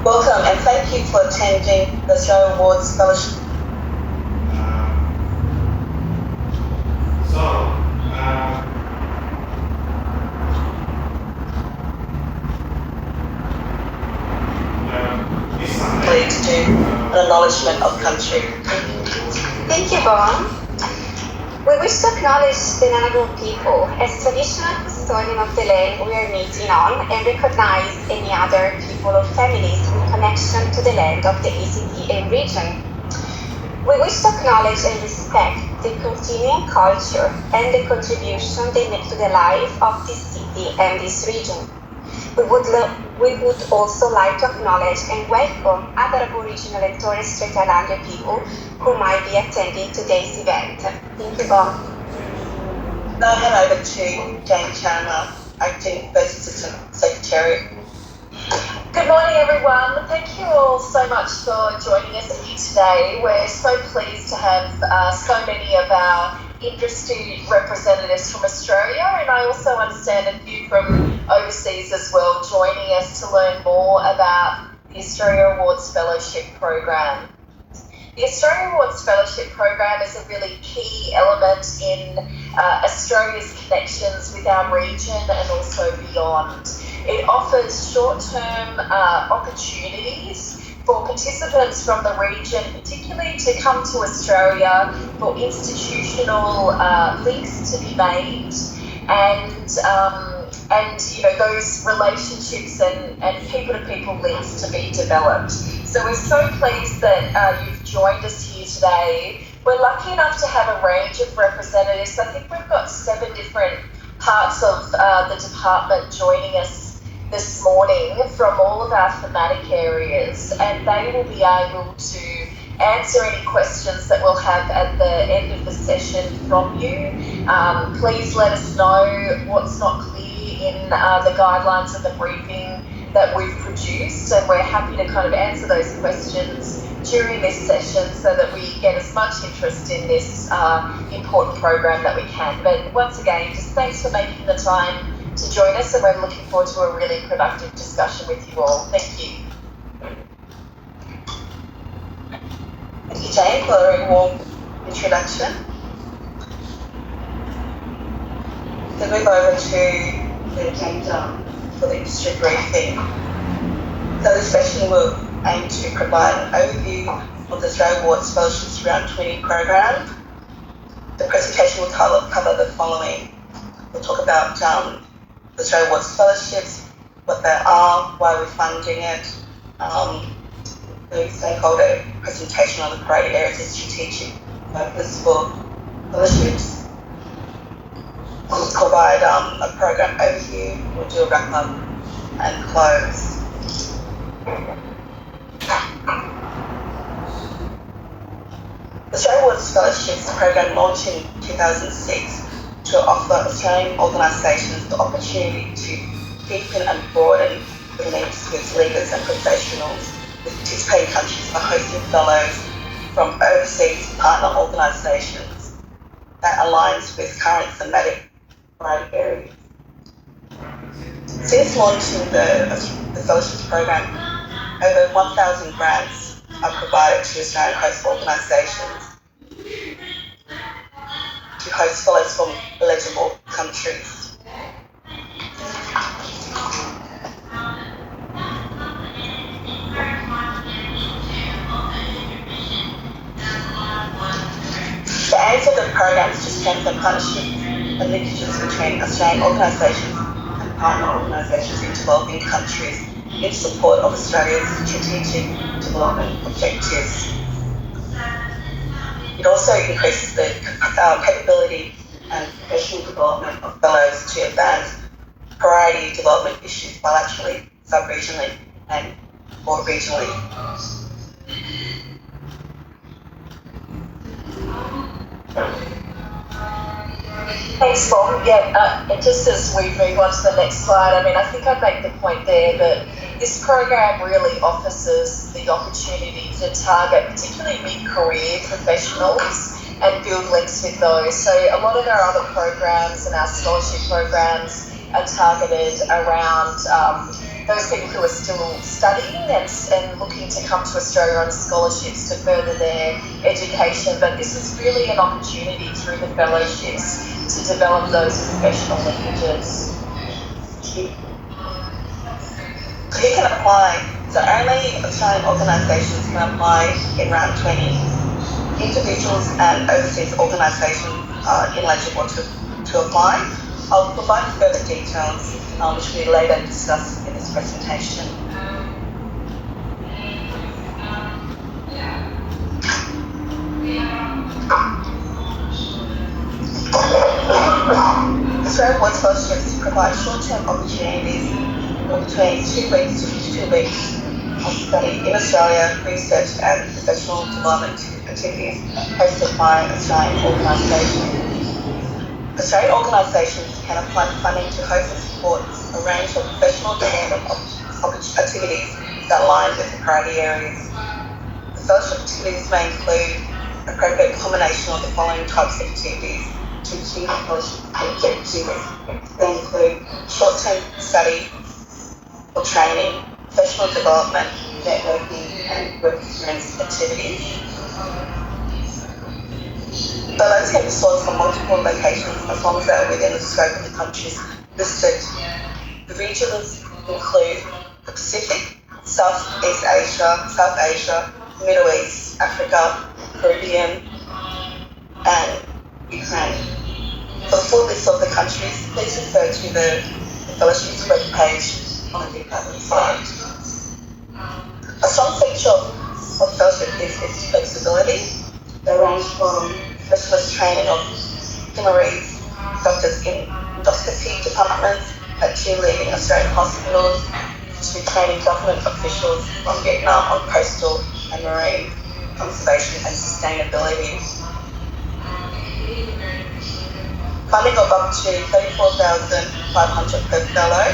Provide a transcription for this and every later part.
Welcome and thank you for attending the Show Awards Fellowship. To do an acknowledgement of country. Thank you, Bon. We wish to acknowledge the Nanago people as traditional custodian of the land we are meeting on and recognize any other people or families with connection to the land of the ACT and region. We wish to acknowledge and respect the continuing culture and the contribution they make to the life of this city and this region. We would also like to acknowledge and welcome other Aboriginal and Torres Strait Islander people who might be attending today's event. Thank you, Bob. Now I hand over to Jane Chandler, Acting First Assistant Secretary. Good morning, everyone. Thank you all so much for joining us here today. We're so pleased to have so many of our industry representatives from Australia, and I also understand a few from overseas as well, joining us to learn more about the Australia Awards Fellowship Program. The Australia Awards Fellowship Program is a really key element in Australia's connections with our region and also beyond. It offers short-term opportunities for participants from the region, particularly to come to Australia for institutional links to be made and you know, those relationships and people-to-people links to be developed. So we're so pleased that you've joined us here today. We're lucky enough to have a range of representatives. I think we've got 7 different parts of the department joining us this morning from all of our thematic areas, and they will be able to answer any questions that we'll have at the end of the session from you. Please let us know what's not clear in the guidelines of the briefing that we've produced, and we're happy to kind of answer those questions during this session so that we get as much interest in this important program that we can. But once again, just thanks for making the time to join us, and we're looking forward to a really productive discussion with you all. Thank you. Thank you, Jane, for a very warm introduction. Then move over to the agenda for the industry briefing. So this session will aim to provide an overview of the Australia Awards Fellowships Round 20 program. The presentation will cover the following. We'll talk about the Australia Awards Fellowships, what they are, why we're funding it, the stakeholder presentation on the priority areas of strategic focus for fellowships. We'll provide a program overview, we'll do a wrap up and close. The Australia Awards Fellowships program launched in 2006 to offer Australian organisations the opportunity to deepen and broaden the links with leaders and professionals with participating countries by hosting fellows from overseas partner organisations that aligns with current thematic priority areas. Since launching the Fellowships program, over 1,000 grants are provided to Australian host organisations to host fellows from eligible countries. The aim of the program is to strengthen partnerships and linkages between Australian organisations and partner organisations in developing countries in support of Australia's strategic development objectives. It also increases the capability and professional development of fellows to advance priority development issues bilaterally, sub-regionally and more regionally. Thanks, Bob. Yeah, just as we move on to the next slide, I mean, I think I'd make the point there that this program really offers us the opportunity to target particularly mid-career professionals and build links with those. So a lot of our other programs and our scholarship programs are targeted around those people who are still studying and looking to come to Australia on scholarships to further their education. But this is really an opportunity through the fellowships to develop those professional linkages. Who can apply? So only Australian organisations can apply in round 20. Individuals and overseas organisations are ineligible to apply. I'll provide further details which we later discuss in this presentation. Australia Awards Fellowships provide short-term opportunities between 2 weeks to 52 weeks of study in Australia, research and professional development activities hosted by Australian organisations. Australian organisations can apply for funding to host and support a range of professional development activities that align with the priority areas. The fellowship activities may include appropriate combination of the following types of activities to achieve fellowship objectives. They include short-term study or training, professional development, networking and work experience activities. Fellows can be sourced from multiple locations as long as they are within the scope of the countries listed. The regions include the Pacific, Southeast Asia, South Asia, Middle East, Africa, Caribbean, and Ukraine. For the full list of the countries, please refer to the fellowship's webpage on the department site. A strong feature of fellowship is its flexibility. They range from specialist training of MREs, doctors in endoscopy departments at two leading Australian hospitals, to training government officials from Vietnam on coastal and marine conservation and sustainability. Funding of up to $34,500 per fellow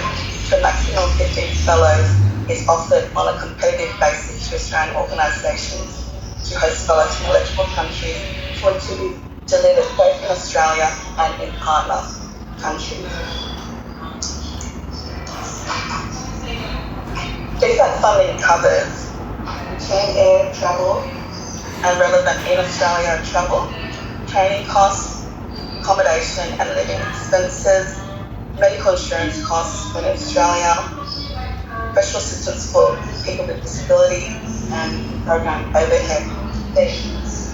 to a maximum of 15 fellows is offered on a competitive basis to Australian organisations to host fellows from eligible countries for to be delivered both in Australia and in partner countries. DFAT funding covers return air travel and relevant in Australia travel, training costs, accommodation and living expenses, medical insurance costs in Australia, special assistance for people with disability, and program overhead fees.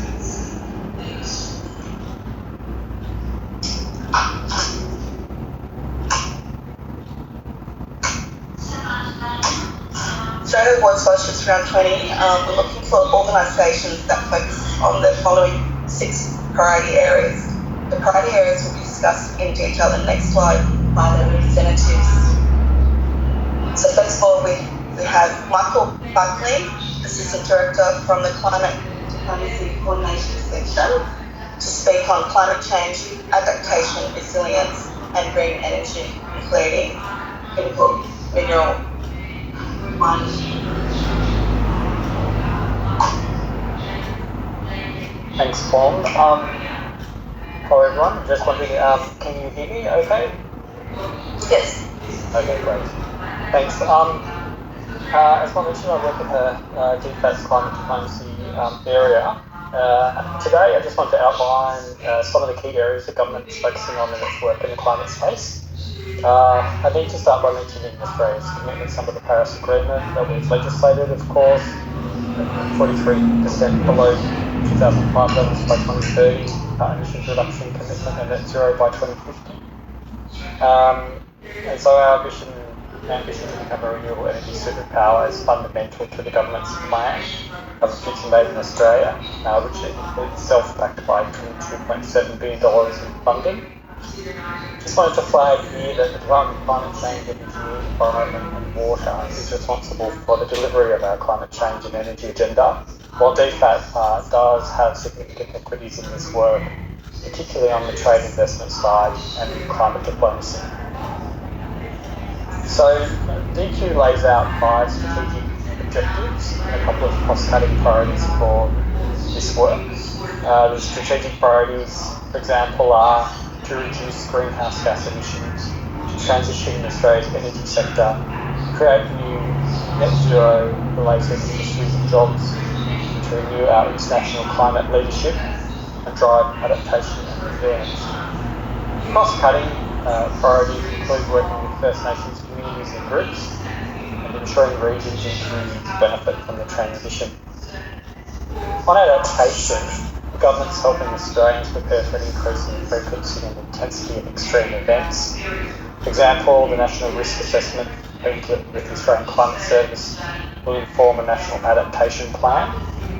Australia Awards Fellowships Round 20, we're looking for organisations that focus on the following 6 priority areas. The priority areas will be discussed in detail in the next slide by the representatives. So first of all, we have Michael Buckley, Assistant Director from the Climate Diplomacy Coordination Section, to speak on climate change, adaptation, resilience and green energy, including chemical, mineral, Thanks, Paul. Hello everyone, just wondering, can you hear me okay? Yes. Okay, great. Thanks. As I mentioned, I work in the DFAT's climate diplomacy area. Today I just want to outline some of the key areas the government is focusing on in its work in the climate space. I need to start by mentioning Australia's commitments under the Paris Agreement that was legislated, of course, 43% below 2005 levels by 2030, emissions reduction commitment and net zero by 2050. And so our ambition to become a renewable energy superpower is fundamental to the government's plan of a future made in Australia, which is itself backed by $22.7 billion in funding. Just wanted to flag here that the Department of Climate Change, Energy, Environment and Water is responsible for the delivery of our climate change and energy agenda, while DFAT does have significant equities in this work, particularly on the trade investment side and climate diplomacy. So DQ lays out 5 strategic objectives and a couple of cost-cutting priorities for this work. The strategic priorities, for example, are to reduce greenhouse gas emissions, to transition Australia's energy sector, create new net zero related industries and jobs, to renew our international climate leadership and drive adaptation and resilience. Cost-cutting priorities include working with First Nations communities and groups and ensuring regions and communities benefit from the transition. On adaptation, the government's helping Australians prepare for an increase in the frequency and intensity of extreme events. For example, the National Risk Assessment with the Australian Climate Service will inform a national adaptation plan,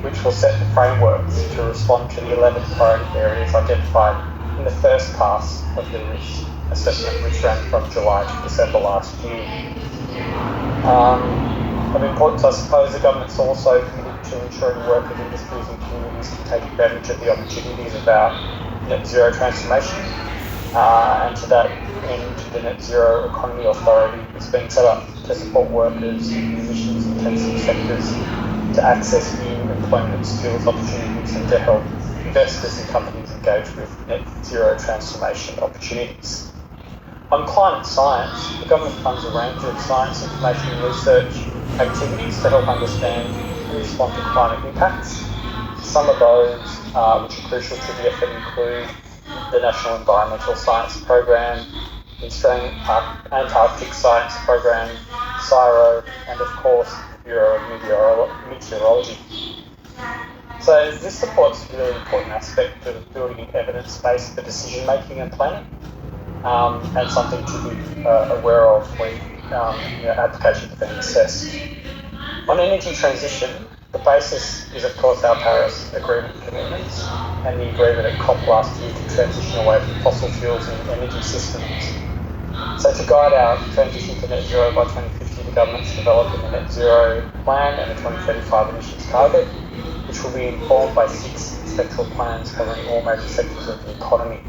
which will set the frameworks to respond to the 11 priority areas identified in the first pass of the risk assessment, which ran from July to December last year. Of importance, I suppose, the government's also committed to ensuring workers, industries and communities can take advantage of the opportunities of our net zero transformation. And to that end, the Net Zero Economy Authority has been set up to support workers in emissions-intensive sectors to access new employment and skills opportunities and to help investors and companies engage with net zero transformation opportunities. On climate science, the government funds a range of science, information and research activities to help understand and respond to climate impacts. Some of those which are crucial to the effort include the National Environmental Science Program, the Australian Antarctic Science Program, CSIRO, and of course the Bureau of Meteorology. So this supports a really important aspect of building evidence base for decision making and planning, and something to be aware of when applications are being assessed. On energy transition, the basis is of course our Paris Agreement commitments and the agreement at COP last year to transition away from fossil fuels in energy systems. So to guide our transition to net zero by 2050, the government's developing a net zero plan and a 2035 emissions target, which will be informed by 6 sectoral plans covering all major sectors of the economy.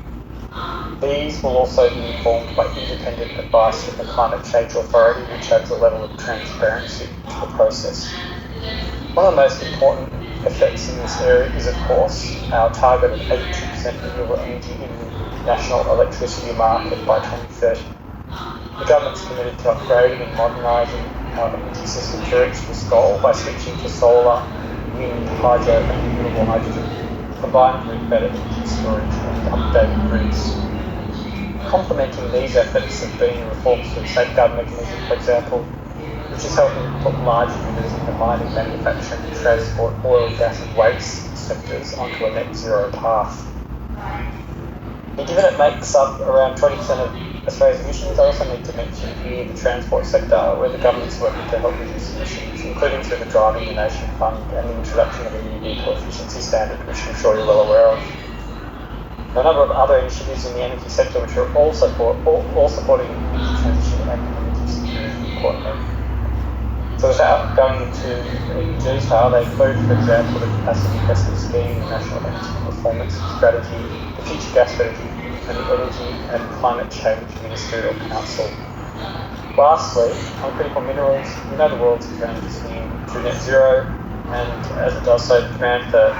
These will also be informed by independent advice from the Climate Change Authority, which adds a level of transparency to the process. One of the most important effects in this area is, of course, our target of 82% renewable energy in the national electricity market by 2030. The government's committed to upgrading and modernising our energy system to reach this goal by switching to solar, wind, hydro and renewable hydrogen, combined with better energy storage and updated grids. Complementing these efforts have been reforms to the safeguard mechanism, for example, which is helping put large emitters in the mining, manufacturing, transport, oil, gas and waste sectors onto a net zero path. And given it makes up around 20% of Australia's emissions, I also need to mention here the transport sector, where the government's working to help reduce emissions, including through the Driving the Nation Fund and the introduction of a new vehicle efficiency standard, which I'm sure you're well aware of. A number of other initiatives in the energy sector which are all supporting energy transition and energy security, importantly. So without going into detail, they include, for example, the Capacity Investment Scheme, the National Energy Performance Strategy, the Future Gas Strategy, and the Energy and Climate Change Ministerial Council. Lastly, on critical minerals, we know the world's transitioning to net zero, and as it does so, the demand for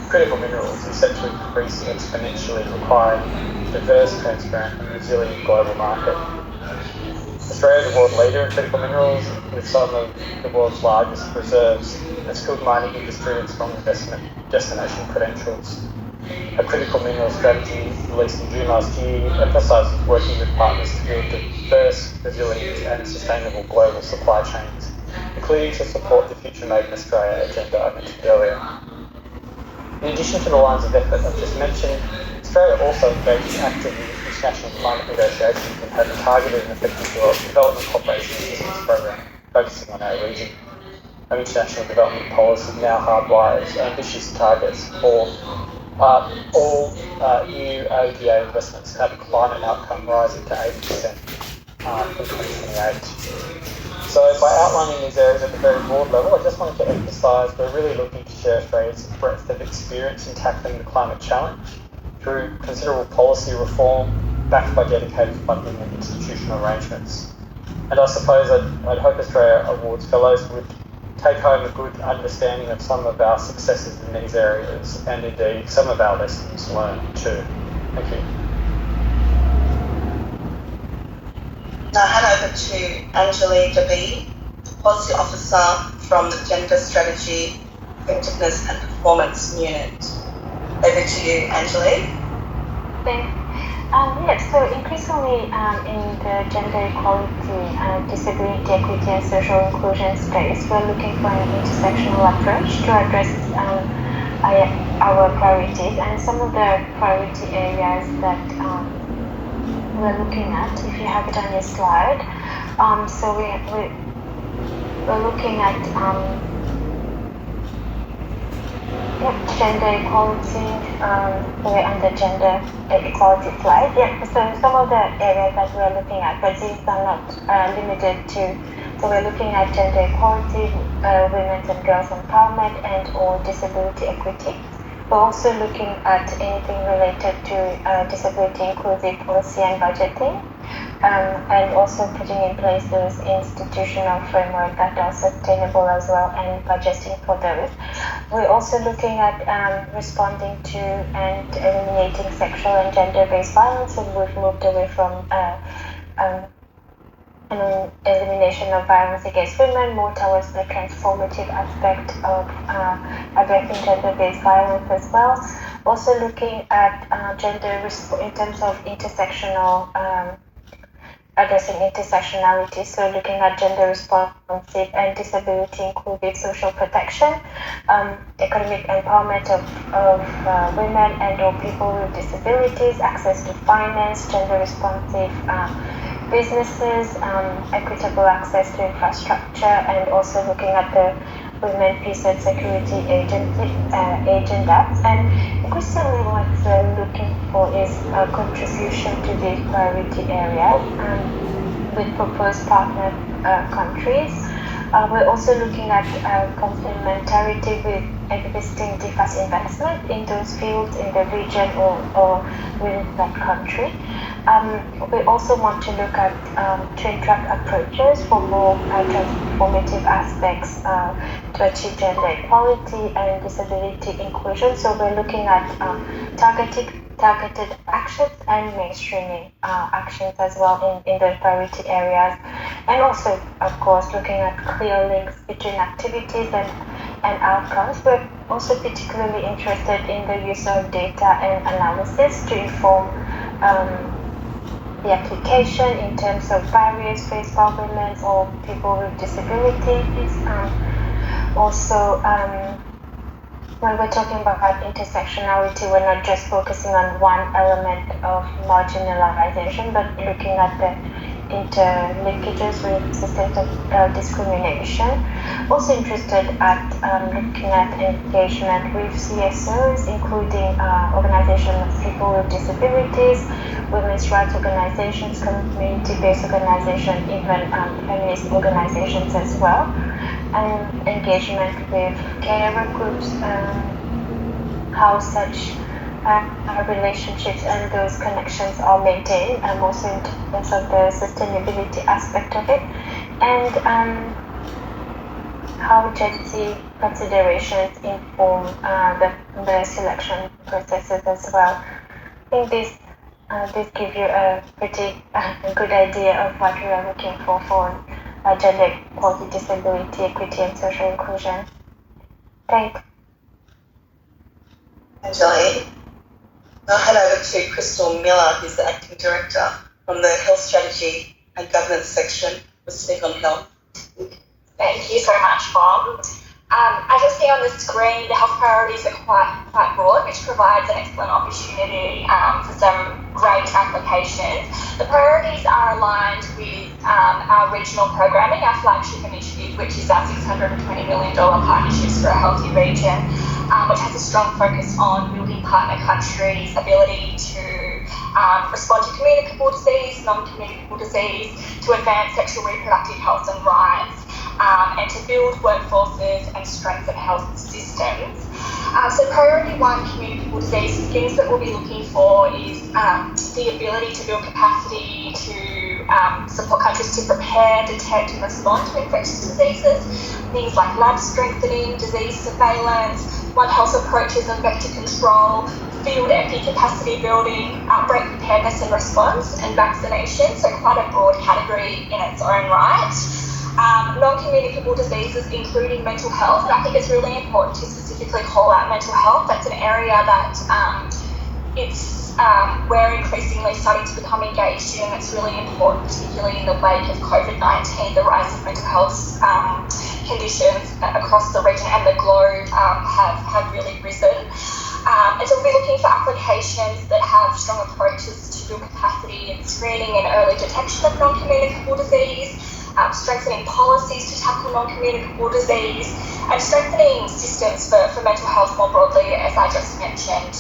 critical minerals is set to increase exponentially, requiring a diverse, transparent and resilient global market. Australia is a world leader in critical minerals, with some of the world's largest reserves, a skilled mining industry and strong investment destination credentials. A critical minerals strategy released in June last year emphasises working with partners to build diverse, resilient and sustainable global supply chains, including to support the Future Made in Australia agenda I mentioned earlier. In addition to the lines of effort I've just mentioned, Australia also engages actively with international climate negotiations and has a targeted and effective development cooperation assistance program focusing on our region. Our international development policy now hardwires ambitious targets for all new ODA investments to have a climate outcome rising to 80% from 2028. So by outlining these areas at a very broad level, I just wanted to emphasise we're really looking to share Australia's breadth of experience in tackling the climate challenge through considerable policy reform backed by dedicated funding and institutional arrangements. And I suppose I'd hope Australia Awards Fellows would take home a good understanding of some of our successes in these areas and indeed some of our lessons learned too. Thank you. Now hand over to Anjali Dabi, Policy Officer from the Gender Strategy, Effectiveness and Performance Unit. Over to you, Anjali. Yes, so increasingly in the gender equality, disability equity and social inclusion space, we're looking for an intersectional approach to address our priorities, and some of the priority areas that we're looking at, if you have it on your slide. So we're looking at gender equality, we're on the gender equality slide. So some of the areas that we're looking at, but these are not limited to So we're looking at gender equality, women's and girls' empowerment, and or disability equity. We're also looking at anything related to disability inclusive policy and budgeting, and also putting in place those institutional framework that are sustainable as well, and budgeting for those. We're also looking at responding to and eliminating sexual and gender-based violence, and we've moved away from elimination of violence against women, more towards the transformative aspect of addressing gender-based violence as well. Also looking at gender in terms of intersectional, addressing intersectionality, so looking at gender responsive and disability inclusive social protection, economic empowerment of women and or people with disabilities, access to finance, gender responsive businesses, equitable access to infrastructure, and also looking at the Women, Peace and Security Agenda. And increasingly what we're looking for is a contribution to these priority areas with proposed partner countries. We're also looking at complementarity with existing defense investment in those fields in the region or within that country. We also want to look at twin track approaches for more transformative aspects to achieve gender equality and disability inclusion. So we're looking at targeted actions and mainstreaming actions as well in the priority areas, and also of course looking at clear links between activities and outcomes. We're also particularly interested in the use of data and analysis to inform the application in terms of barriers faced by women or people with disabilities. Also, when we're talking about intersectionality, we're not just focusing on one element of marginalization, but looking at the interlinkages with systems of discrimination. Also interested at looking at engagement with CSOs, including organizations of people with disabilities, women's rights organizations, community-based organizations, even feminist organizations as well, and engagement with carer groups, how such relationships and those connections are maintained, and also in terms of the sustainability aspect of it, and how Gen Z considerations inform the selection processes as well. I think this gives you a pretty good idea of what we are looking for gender equality, disability, equity, and social inclusion. Thanks. Angela. I'll hand over to Crystal Miller, who's the Acting Director from the Health Strategy and Governance section for Speak on Health. Thank you so much, Bob. As you see on the screen, the health priorities are quite broad, which provides an excellent opportunity for some great applications. The priorities are aligned with our regional programming, our flagship initiative, which is our $620 million Partnerships for a Healthy Region, which has a strong focus on building partner countries' ability to respond to communicable disease, non-communicable disease, to advance sexual reproductive health and rights, and to build workforces and strengthen health systems. So priority one, communicable disease, things that we'll be looking for is the ability to build capacity to support countries to prepare, detect and respond to infectious diseases, things like lab strengthening, disease surveillance, One Health approaches and vector control, field epi capacity building, outbreak preparedness and response, and vaccination, so quite a broad category in its own right. Non-communicable diseases, including mental health, and I think it's really important to specifically call out mental health. That's an area that we're increasingly starting to become engaged in. It's really important, particularly in the wake of COVID-19, the rise of mental health conditions across the region and the globe have really risen. And so we'll be looking for applications that have strong approaches to build capacity in screening and early detection of non-communicable disease, strengthening policies to tackle non-communicable disease, and strengthening systems for mental health more broadly, as I just mentioned.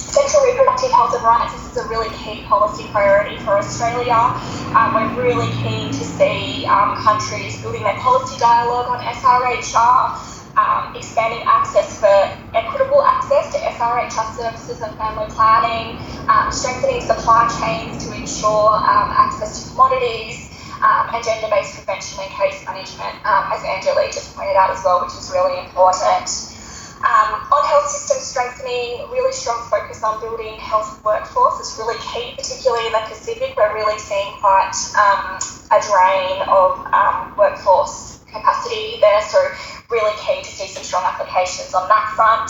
Sexual reproductive health and rights, this is a really key policy priority for Australia. We're really keen to see countries building their policy dialogue on SRHR, expanding access for equitable access to SRHR services and family planning, strengthening supply chains to ensure access to commodities, and gender-based prevention and case management, as Angela just pointed out as well, which is really important. On health system strengthening, really strong focus on building health workforce is really key, particularly in the Pacific. We're really seeing quite a drain of workforce capacity there, so really key to see some strong applications on that front.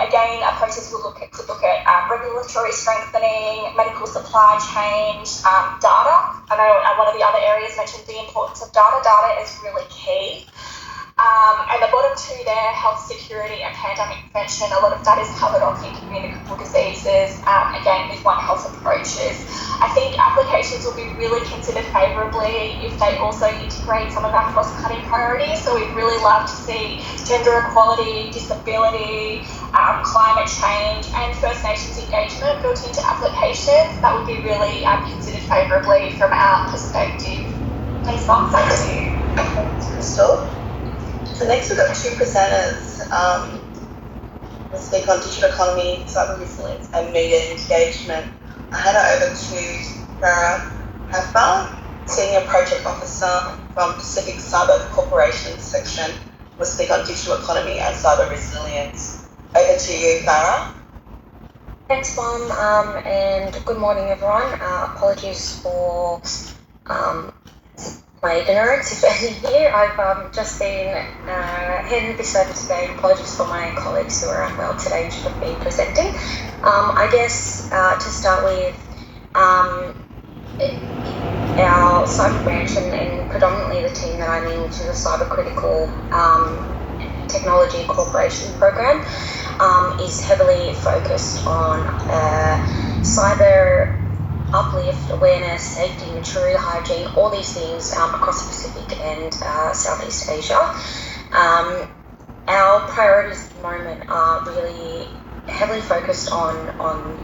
Again, a process could look at regulatory strengthening, medical supply chain, data. I know one of the other areas mentioned the importance of data. Data is really key. And the bottom two there, health security and pandemic prevention, a lot of that is covered off in communicable diseases, again with One Health approaches. I think applications will be really considered favourably if they also integrate some of our cross-cutting priorities. So we'd really love to see gender equality, disability, climate change and First Nations engagement built into applications. That would be really considered favourably from our perspective. Thanks, Bob. Thank you. Thanks, Crystal. So next we've got two presenters. We'll speak on digital economy, cyber resilience and media engagement. I hand it over to Farah Hafar, Senior Project Officer from Pacific Cyber Corporation section. We'll speak on digital economy and cyber resilience. Over to you, Farah. Thanks, Mom, and good morning, everyone. Apologies for my ignorance, if any here. I've just been handing this over today. Apologies for my colleagues who are unwell today and should have been presenting. I guess to start with, our cyber branch and predominantly the team that I'm in, which is a cyber critical technology corporation program, is heavily focused on cyber uplift, awareness, safety, maturity, hygiene, all these things across the Pacific and Southeast Asia. Our priorities at the moment are really heavily focused on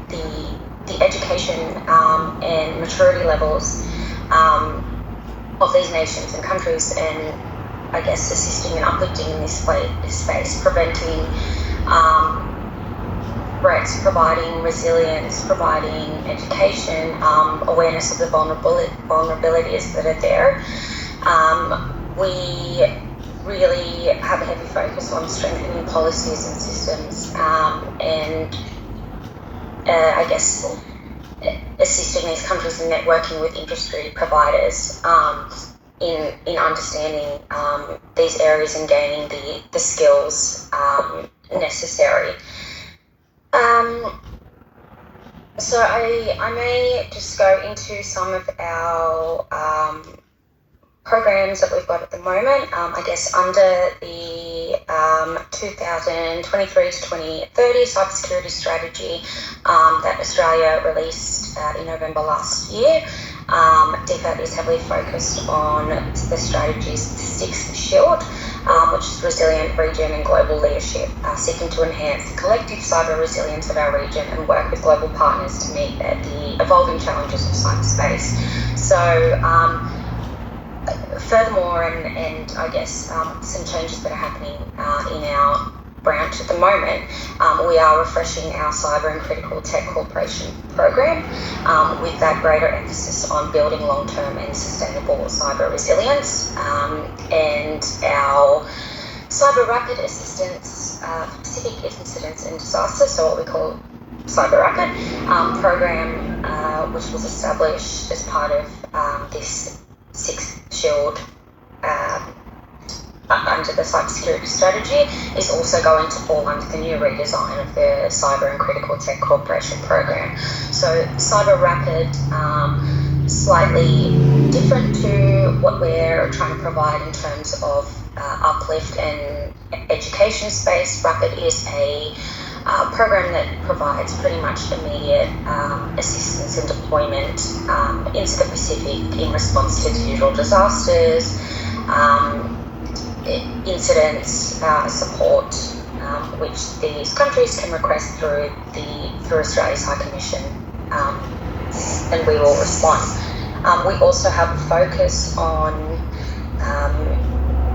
the education and maturity levels of these nations and countries, and I guess assisting and uplifting in this space, preventing threats, providing resilience, providing education, awareness of the vulnerabilities that are there. We really have a heavy focus on strengthening policies and systems, and I guess assisting these countries in networking with industry providers in understanding these areas and gaining the skills necessary. So I may just go into some of our programs that we've got at the moment. I guess under the 2023 to 2030 cybersecurity strategy that Australia released in November last year. DFAT is heavily focused on the strategy's sixth shield, which is resilient region and global leadership, seeking to enhance the collective cyber resilience of our region and work with global partners to meet the evolving challenges of cyberspace. So, furthermore, and I guess some changes that are happening in our branch at the moment, we are refreshing our cyber and critical tech corporation program with that greater emphasis on building long-term and sustainable cyber resilience, and our cyber rapid assistance for Pacific incidents and disasters, so what we call Cyber Rapid program, which was established as part of this Sixth Shield under the cybersecurity strategy, is also going to fall under the new redesign of the Cyber and Critical Tech Corporation program. So Cyber Rapid, slightly different to what we're trying to provide in terms of uplift and education space. Rapid is a program that provides pretty much immediate assistance and deployment into the Pacific in response to digital disasters, incidents, support, which these countries can request through Australia's High Commission, and we will respond. We also have a focus on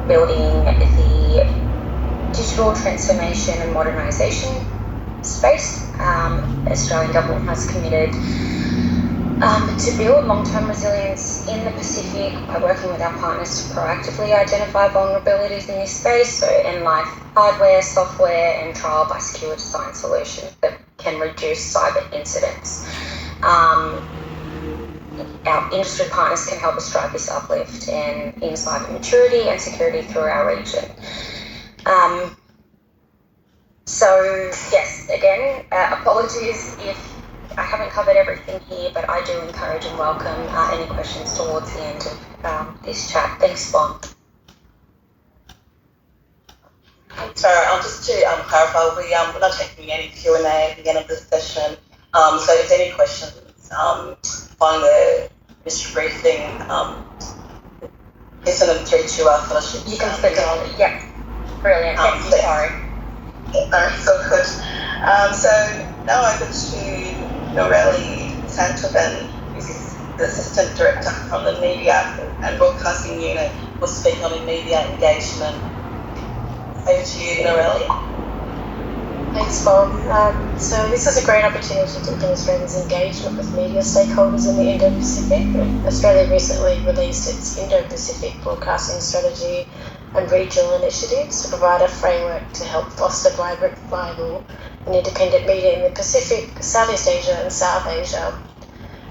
building the digital transformation and modernisation space. The Australian government has committed to build long-term resilience in the Pacific by working with our partners to proactively identify vulnerabilities in this space, so end-life hardware, software, and trial by secure design solutions that can reduce cyber incidents. Our industry partners can help us drive this uplift in cyber maturity and security through our region. So yes, again, apologies if I haven't covered everything here, but I do encourage and welcome any questions towards the end of this chat. Thanks, Bon. Sorry, just to clarify, we're not taking any Q&A at the end of this session. So if there's any questions following the ministry briefing, please send them through to our fellowship. You can click on it. Yeah, brilliant. Thank you. Sorry. No, so good. So now over to Norelli Santoven, who's the Assistant Director from the Media and Broadcasting Unit, will speak on media engagement. Over to you, Norelli. Thanks, Bob. So this is a great opportunity to deepen Australia's engagement with media stakeholders in the Indo-Pacific. Australia recently released its Indo-Pacific broadcasting strategy and regional initiatives to provide a framework to help foster vibrant, viable and independent media in the Pacific, Southeast Asia and South Asia.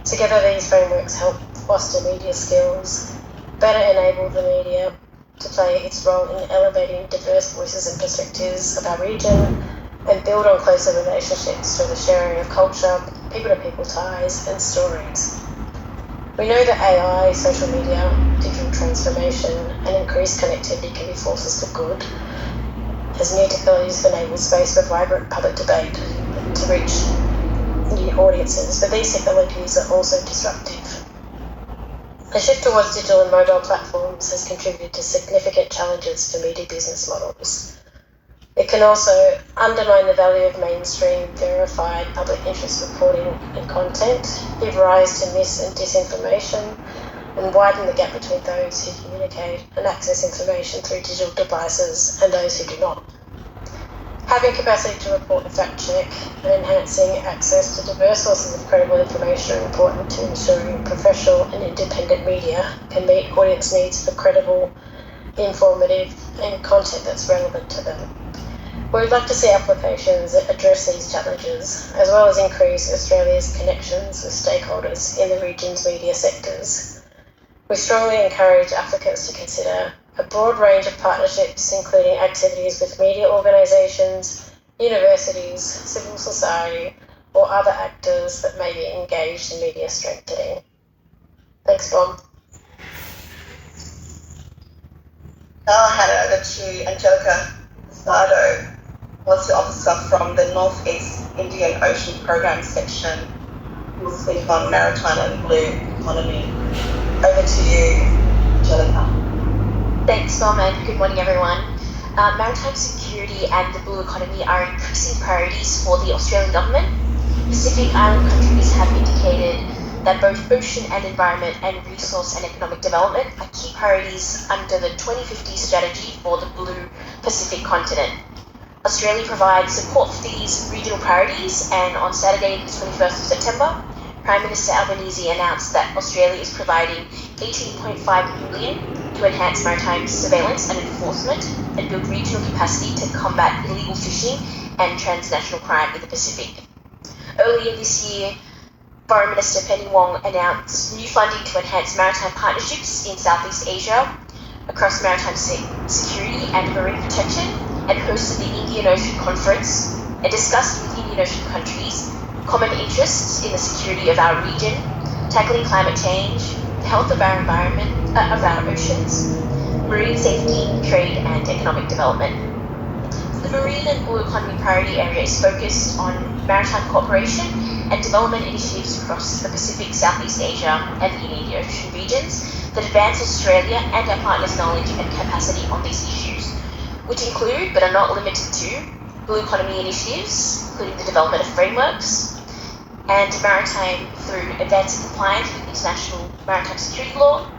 Together these frameworks help foster media skills, better enable the media to play its role in elevating diverse voices and perspectives of our region, and build on closer relationships through the sharing of culture, people-to-people ties and stories. We know that AI, social media, digital transformation and increased connectivity can be forces for good, as new technologies enable space for vibrant public debate to reach new audiences, but these technologies are also disruptive. The shift towards digital and mobile platforms has contributed to significant challenges for media business models. It can also undermine the value of mainstream, verified public interest reporting and content, give rise to mis- and disinformation, and widen the gap between those who communicate and access information through digital devices and those who do not. Having capacity to report and fact check and enhancing access to diverse sources of credible information are important to ensuring professional and independent media can meet audience needs for credible, informative and content that's relevant to them. We would like to see applications that address these challenges, as well as increase Australia's connections with stakeholders in the region's media sectors. We strongly encourage applicants to consider a broad range of partnerships, including activities with media organisations, universities, civil society, or other actors that may be engaged in media strengthening. Thanks, Bob. Now I'll hand it over to Angelica Sardo, Policy Officer from the Northeast Indian Ocean Program Section, who will speak on maritime and blue economy. Over to you, Angelica. Thanks, Tom, and good morning, everyone. Maritime security and the blue economy are increasing priorities for the Australian government. Pacific Island countries have indicated that both ocean and environment and resource and economic development are key priorities under the 2050 strategy for the blue Pacific continent. Australia provides support for these regional priorities, and on Saturday, the 21st of September, Prime Minister Albanese announced that Australia is providing $18.5 million to enhance maritime surveillance and enforcement and build regional capacity to combat illegal fishing and transnational crime in the Pacific. Earlier this year, Foreign Minister Penny Wong announced new funding to enhance maritime partnerships in Southeast Asia across maritime security and marine protection, and hosted the Indian Ocean Conference and discussed with Indian Ocean countries common interests in the security of our region, tackling climate change, the health of our environment, of our oceans, marine safety, trade and economic development. The marine and blue economy priority area is focused on maritime cooperation and development initiatives across the Pacific, Southeast Asia and the Indian Ocean regions that advance Australia and our partners' knowledge and capacity on these issues, which include, but are not limited to, blue economy initiatives, including the development of frameworks, and maritime through advancing compliance with international maritime security law,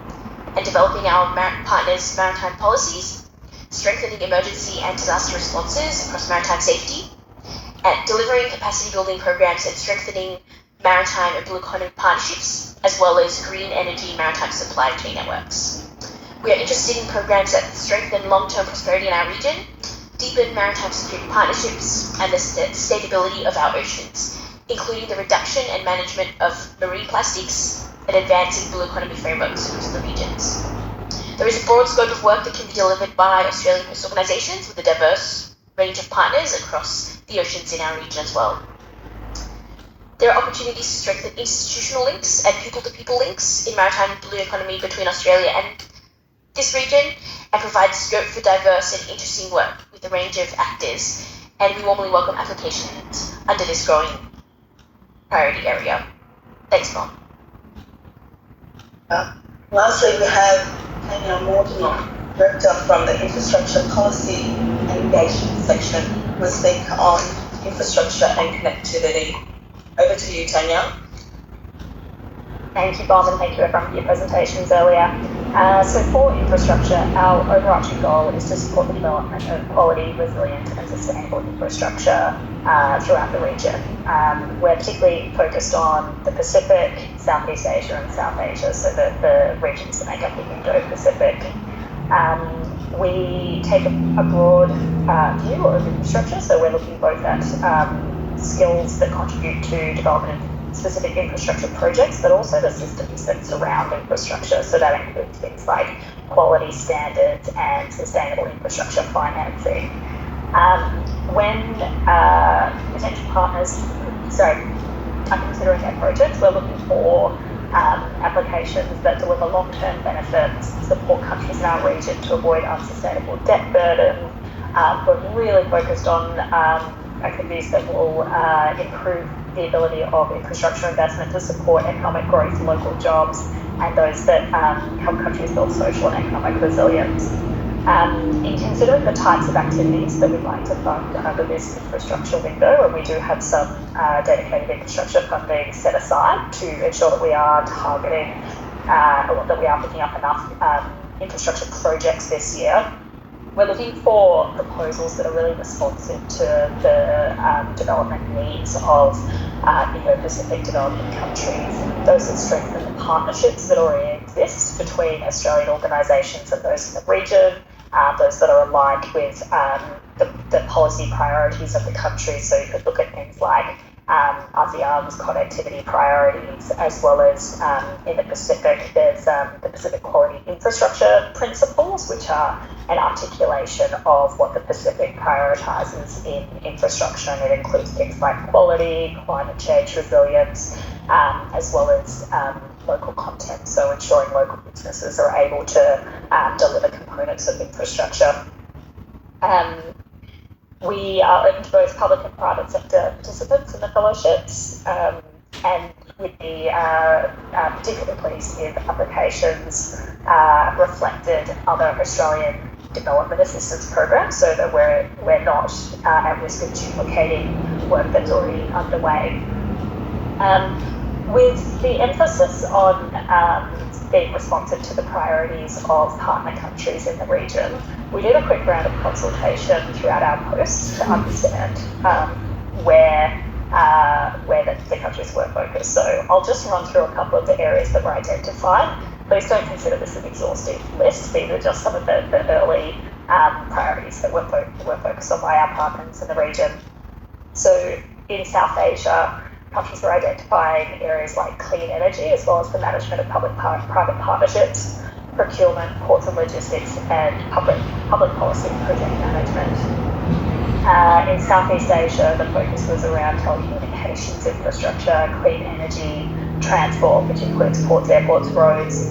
and developing our partners' maritime policies, strengthening emergency and disaster responses across maritime safety, and delivering capacity building programs and strengthening maritime and blue economy partnerships, as well as green energy maritime supply chain networks. We are interested in programs that strengthen long-term prosperity in our region, deepen maritime security partnerships, and the sustainability of our oceans, including the reduction and management of marine plastics and advancing blue economy frameworks across the regions. There is a broad scope of work that can be delivered by Australian host organisations with a diverse range of partners across the oceans in our region as well. There are opportunities to strengthen institutional links and people-to-people links in maritime and blue economy between Australia and this region, and provide scope for diverse and interesting work with a range of actors, and we warmly welcome applications under this growing priority area. Thanks, Mom. Lastly, we have Tanya Mortimer, Director from the Infrastructure Policy and Engagement section, who will speak on infrastructure and connectivity. Over to you, Tanya. Thank you, Bob, and thank you everyone for your presentations earlier. So for infrastructure, our overarching goal is to support the development of quality, resilient and sustainable infrastructure throughout the region. We're particularly focused on the Pacific, Southeast Asia and South Asia, so the regions that make up the Indo-Pacific. We take a broad view of infrastructure, so we're looking both at skills that contribute to development of specific infrastructure projects, but also the systems that surround infrastructure. So that includes things like quality standards and sustainable infrastructure financing. When potential partners are considering their projects, we're looking for applications that deliver long-term benefits, support countries in our region to avoid unsustainable debt burden. We're really focused on activities that will improve the ability of infrastructure investment to support economic growth, local jobs, and those that help countries build social and economic resilience. In considering the types of activities that we'd like to fund under this infrastructure window, and we do have some dedicated infrastructure funding set aside to ensure that we are targeting, or that we are picking up enough infrastructure projects this year, we're looking for proposals that are really responsive to the development needs of Indo-Pacific developing countries, those that strengthen the partnerships that already exist between Australian organisations and those in the region, those that are aligned with the policy priorities of the country. So you could look at things like ASEAN's connectivity priorities, as well as in the Pacific, there's the Pacific Quality Infrastructure Principles, which are an articulation of what the Pacific prioritises in infrastructure, and it includes things like quality, climate change resilience, as well as local content, so ensuring local businesses are able to deliver components of infrastructure. We are open to both public and private sector participants in the fellowships, and we'd be particularly pleased if applications reflected other Australian development assistance programs, so that we're not at risk of duplicating work that's already underway. With the emphasis on being responsive to the priorities of partner countries in the region, we did a quick round of consultation throughout our post to understand where the countries were focused. So I'll just run through a couple of the areas that were identified. Please don't consider this an exhaustive list. These are just some of the early priorities that were focused on by our partners in the region. So in South Asia, countries were identifying areas like clean energy, as well as the management of public-private partnerships, procurement, ports and logistics, and public policy and project management. In Southeast Asia, the focus was around telecommunications infrastructure, clean energy, transport, which includes ports, airports, roads,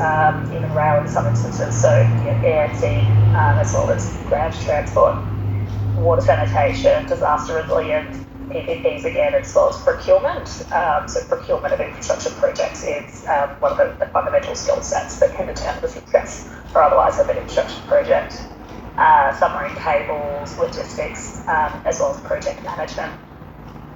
even rail in some instances, so air and sea, as well as ground transport, water sanitation, disaster resilience, PPPs again, as well as procurement. So procurement of infrastructure projects is one of the fundamental skill sets that can determine the success or otherwise of an infrastructure project. submarine cables, logistics, as well as project management.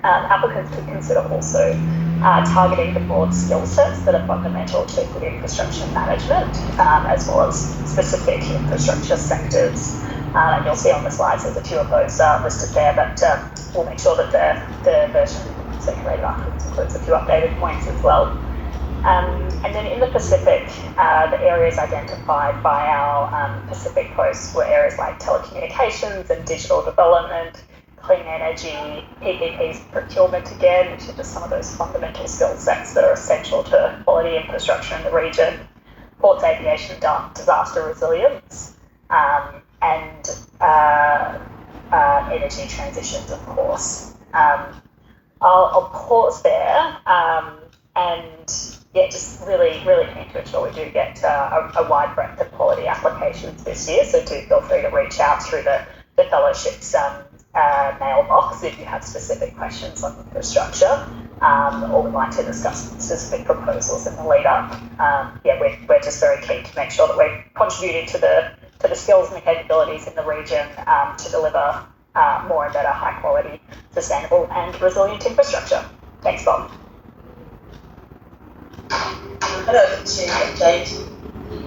Applicants could consider also targeting the broad skill sets that are fundamental to good infrastructure management, as well as specific infrastructure sectors. And you'll see on the slides there's a few of those listed there, but we'll make sure that the version circulated afterwards includes a few updated points as well. And then in the Pacific, the areas identified by our Pacific posts were areas like telecommunications and digital development, clean energy, EPP's procurement again, which are just some of those fundamental skill sets that are essential to quality infrastructure in the region, ports, aviation, disaster resilience, and energy transitions, of course. I'll pause there and just really keen to ensure we do get a wide breadth of quality applications this year, so do feel free to reach out through the fellowship's mailbox if you have specific questions on infrastructure or would like to discuss specific proposals in the lead up. We're just very keen to make sure that we're contributing to the skills and the capabilities in the region to deliver more and better high quality, sustainable and resilient infrastructure. Thanks, Bob. Hello to Jade.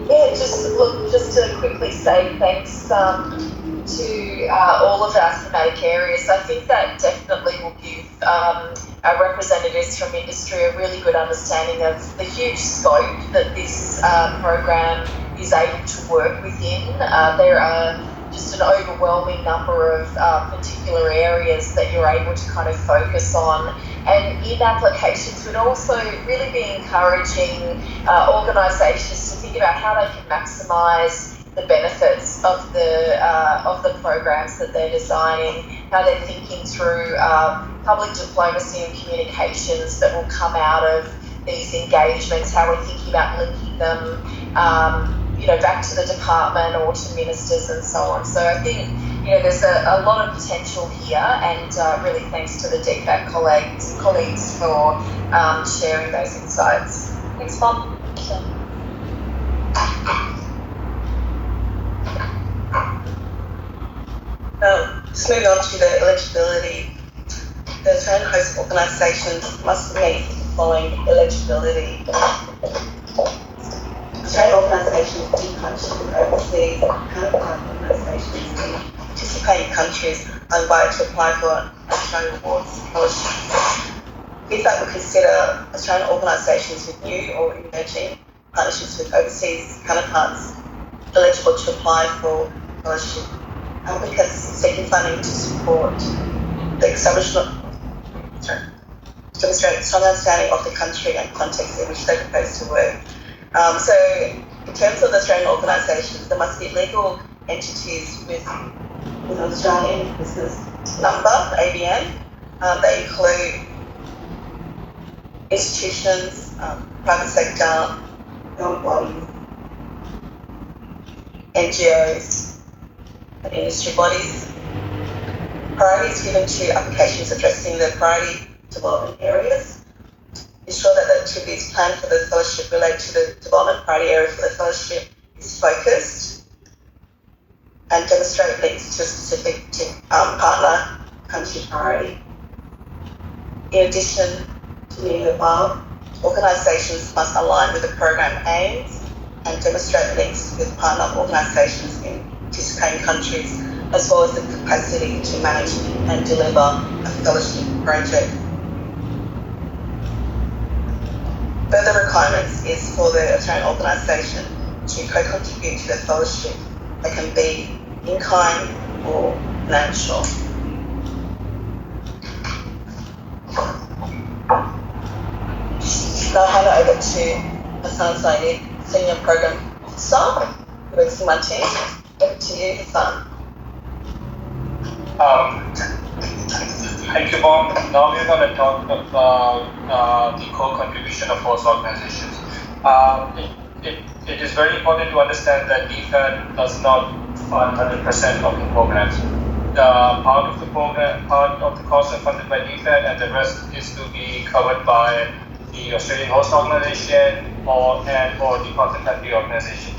Yeah, just to quickly say thanks to all of our thematic areas. I think that definitely will give our representatives from industry a really good understanding of the huge scope that this program is able to work within. There are just an overwhelming number of particular areas that you're able to kind of focus on. And in applications, we'd also really be encouraging organisations to think about how they can maximise the benefits of the programs that they're designing, how they're thinking through public diplomacy and communications that will come out of these engagements, how we're thinking about linking them, back to the department or to ministers and so on. So I think, there's a lot of potential here, and really thanks to the DFAT colleagues for sharing those insights. Thanks, Bob. Just moving on to the eligibility. The Australian host organisations must meet the following eligibility. Australian organisations in countries and overseas counterpart organisations in participating countries are invited to apply for an Australian Awards scholarship. DFAT will consider Australian organisations with new or emerging partnerships with overseas counterparts eligible to apply for scholarship. Applicants seeking funding to support the establishment, to demonstrate a strong understanding of the country and context in which they propose to work. So in terms of the Australian organisations, there must be legal entities with an Australian business number, ABN. They include institutions, private sector, government bodies, NGOs, and industry bodies. Priority is given to applications addressing the priority development areas. Ensure that the activities planned for the fellowship relate to the development priority area for the fellowship is focused, and demonstrate links to a specific partner country priority. In addition to the above, organisations must align with the program aims and demonstrate links with partner organisations in participating countries, as well as the capacity to manage and deliver a fellowship project. Further requirements is for the Australian organisation to co-contribute to the fellowship. They can be in kind or financial. Now I'll hand it over to Hassan Saeed, Senior Program Officer who works in my team. Over to you, Hassan. Thank you, Bob. Now we're going to talk about the co-contribution of host organizations. It is very important to understand that DFAT does not fund 100% of the programs. Part of the costs are funded by DFAT, and the rest is to be covered by the Australian host organization or the partner country organization.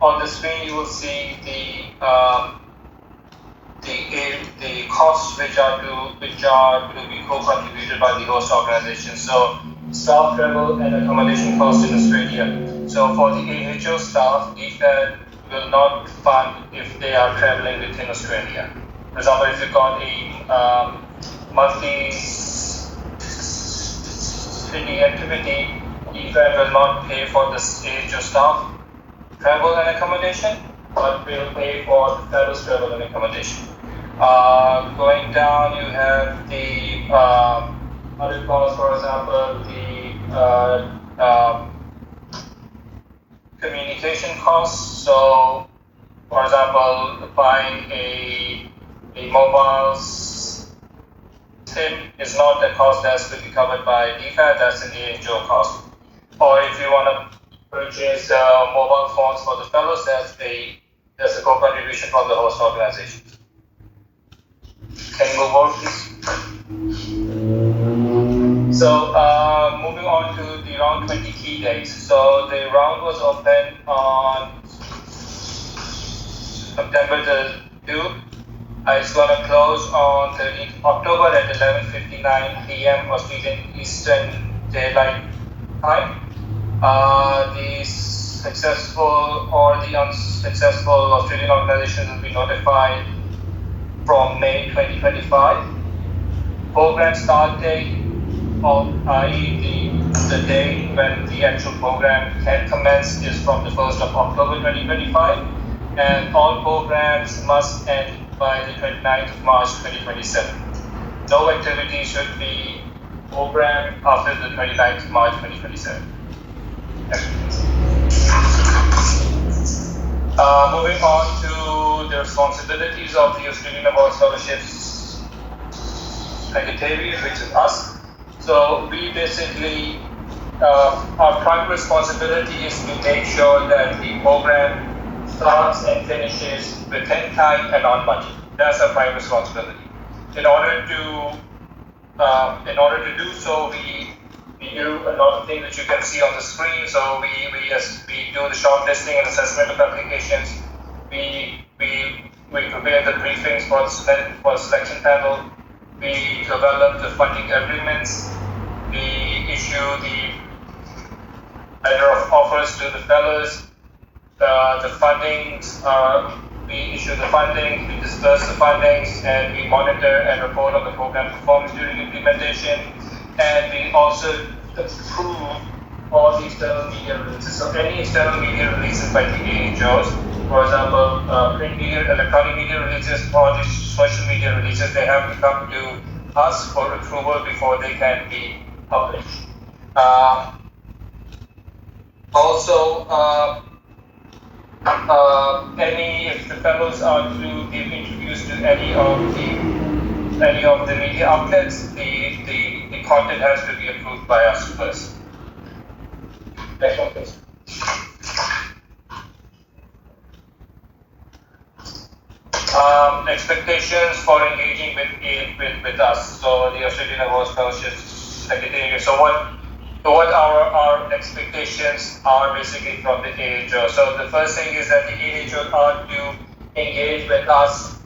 on the screen you will see the costs which are to be co-contributed by the host organization. So staff travel and accommodation costs in Australia. So for the AHO staff, DFAD will not fund if they are traveling within Australia. For example, if you've got a monthly city activity, DFAD will not pay for the AHO staff travel and accommodation, but will pay for the fellows travel and accommodation. Going down, you have the other costs, for example, the communication costs. So, for example, buying a mobile SIM is not a cost that's to be covered by DFAD, that's an AHO cost. Or if you want to purchase mobile phones for the fellows, that's a co-contribution from the host organization. Can you move on, please? So, moving on to the round 20 key dates. So, the round was open on September 2. It's going to close on 13th October at 11:59 p.m. Australian Eastern Daylight Time. The successful or the unsuccessful Australian organizations will be notified from May 2025. Program start date, i.e. the date when the actual program can commence, is from the 1st of October 2025, and all programs must end by the 29th of March 2027. No activity should be programmed after the 29th of March 2027. Moving on to the responsibilities of the Australian Award Scholarships Secretariat, which is us. So we basically, our primary responsibility is to make sure that the program starts and finishes within time and on budget. That's our primary responsibility. In order to do so, we do a lot of things that you can see on the screen. So we do the shortlisting and assessment of applications. We prepare the briefings for the selection panel. We develop the funding agreements. We issue the letter of offers to the fellows. The fundings, we issue the funding, we disperse the fundings, and we monitor and report on the program performance during implementation. And we also approve all the external media releases. So any external media releases by the AHOs, for example, print media, electronic media releases, or the social media releases, they have to come to us for approval before they can be published. If the fellows are to give interviews to any of the media outlets, the content has to be approved by us first. Next one, please. Expectations for engaging with us. So the Australian Award Scholarships Secretariat. So what our expectations are basically from the AHO. So the first thing is that the AHO are to engage with us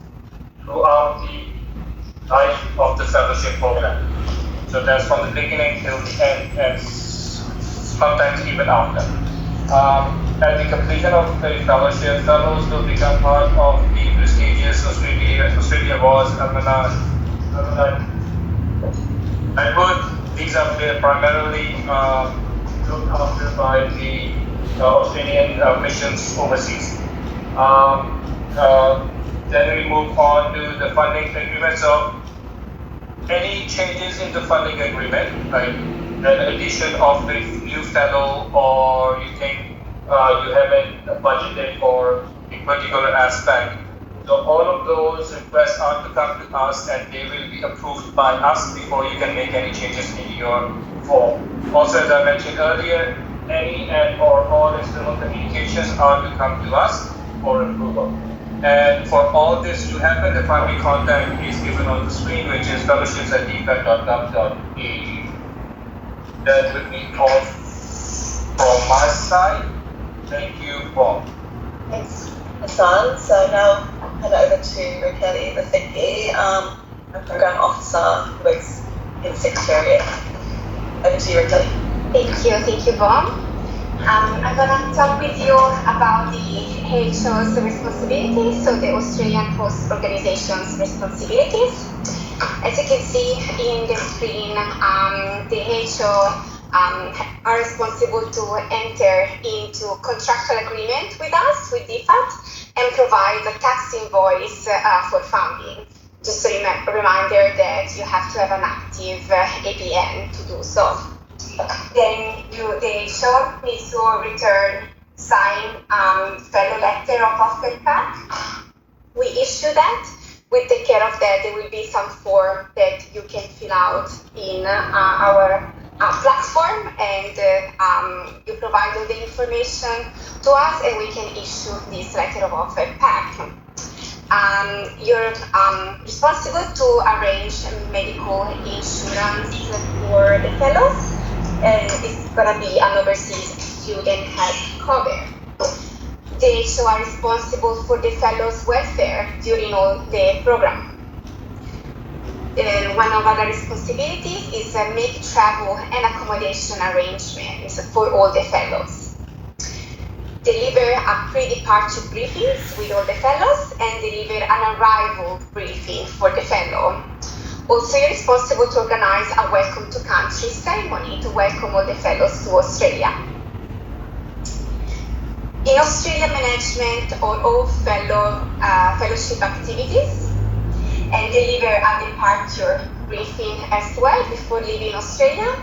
throughout the life of the fellowship program. So that's from the beginning till the end, and sometimes even after. At the completion of the fellowship, fellows will become part of the prestigious Australia Awards alumni network. These are primarily looked after by the Australian missions overseas. Then we move on to the funding agreement. So any changes in the funding agreement, like an addition of a new fellow, or you think you haven't budgeted for a particular aspect. So all of those requests are to come to us, and they will be approved by us before you can make any changes in your form. Also, as I mentioned earlier, any and or all external communications are to come to us for approval. And for all this to happen, the primary contact is given on the screen, which is fellowships@dfad.gov.au. That would be all from my side. Thank you, Paul. Thanks, Hassan. So now I'll hand over to Raquel, the CP, a program officer who works in the Secretariat. Over to you, Raquel. Thank you, Bob. I'm gonna talk with you about the HO's responsibilities, so the Australian Host Organization's responsibilities. As you can see in the screen, the HO are responsible to enter into contractual agreement with us, with DFAT, and provide a tax invoice for funding. Just a reminder that you have to have an active APN to do so. Then the HO needs to return, sign fellow letter of offer pack. We issue that. We take care of that. There will be some form that you can fill out in our platform, and you provide all the information to us, and we can issue this letter of offer pack. You're responsible to arrange medical insurance for the fellows, and it's gonna be an overseas student health cover. The HO are responsible for the fellows' welfare during all the program. One of our responsibilities is make travel and accommodation arrangements for all the fellows. Deliver a pre-departure briefings with all the fellows and deliver an arrival briefing for the fellow. Also, you're responsible to organize a welcome to country ceremony to welcome all the fellows to Australia. In Australia, management of all fellowship activities and deliver a departure briefing as well before leaving Australia.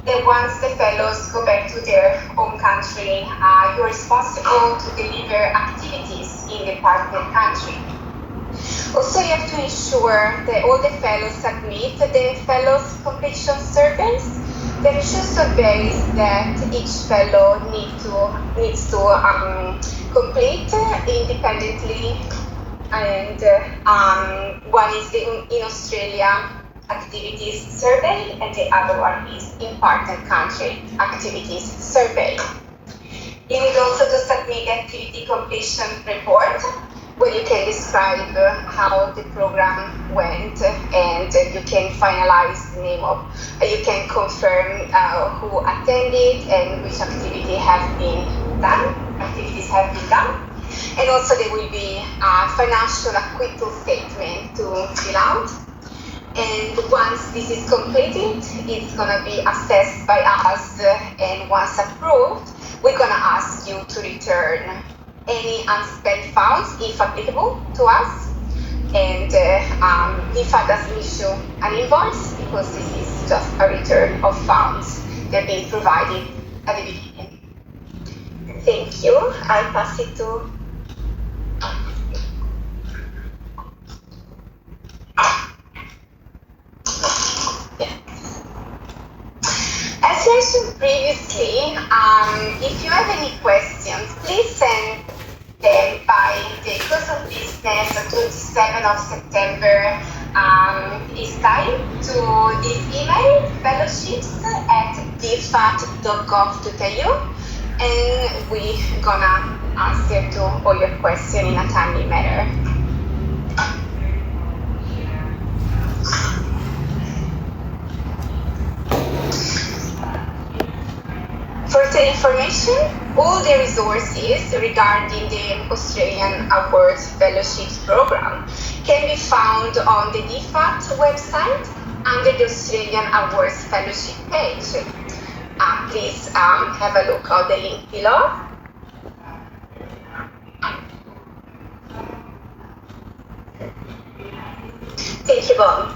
Then once the fellows go back to their home country, you're responsible to deliver activities in the partner country. Also, you have to ensure that all the fellows submit the fellows completion surveys. There are two surveys that each fellow needs to complete independently, and one is the in Australia activities survey, and the other one is in partner country activities survey. You need also to submit the activity completion report, where you can describe how the program went, and you can finalize the name of, you can confirm who attended and which activities have been done. And also there will be a financial acquittal statement to fill out. And once this is completed, it's gonna be assessed by us, and once approved, we're gonna ask you to return any unspent funds, if applicable, to us. And DFAT doesn't issue an invoice because this is just a return of funds. They're being provided at the beginning. Thank you. I'll pass it to. As mentioned previously, if you have any questions, please send them by the close of business on 27th of September this time to this email, fellowships@dfat.gov.au, and we're gonna answer to all your questions in a timely manner. Further information, all the resources regarding the Australian Awards Fellowships Program can be found on the DFAT website under the Australian Awards Fellowship page. Please have a look at the link below. Thank you, Bob.